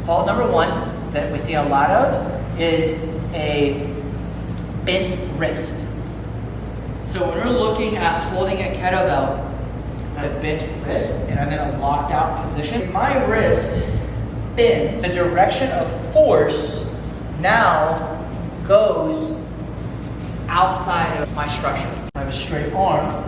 Fault number one that we see a lot of is a bent wrist. So when we're looking at holding a kettlebell, a bent wrist, and I'm in a locked out position, if my wrist bends, the direction of force now goes outside of my structure. I have a straight arm.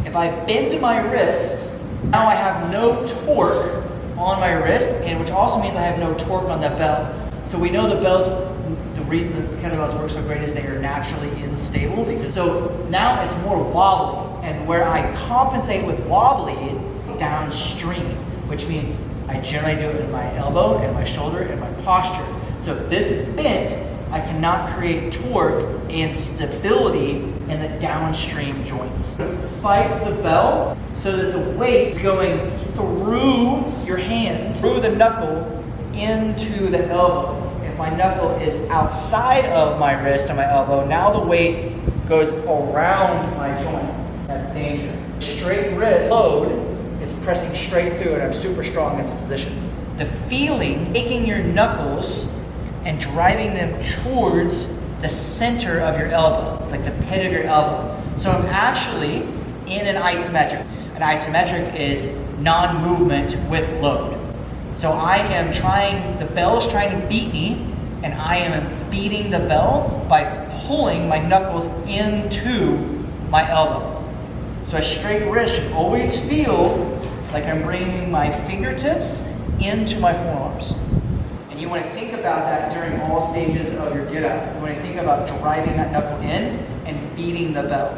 If I bend my wrist, now I have no torque on my wrist, and which also means I have no torque on the bell. So we know the reason that the kettlebells work so great is they are naturally unstable. So now it's more wobbly, and where I compensate with wobbly downstream, which means I generally do it in my elbow and my shoulder and my posture. So if this is bent, I cannot create torque and stability in the downstream joints. Fight the bell so that the weight is going through your hand, through the knuckle, into the elbow. If my knuckle is outside of my wrist and my elbow, now the weight goes around my joints. That's danger. Straight wrist load is pressing straight through, and I'm super strong in this position. The feeling, taking your knuckles and driving them towards the center of your elbow, like the pit of your elbow. So I'm actually in an isometric. An isometric is non-movement with load. So I am the bell is trying to beat me, and I am beating the bell by pulling my knuckles into my elbow. So a straight wrist should always feel like I'm bringing my fingertips into my forearms. And you want to think about that during all stages of your get up. You want to think about driving that knuckle in and beating the bell.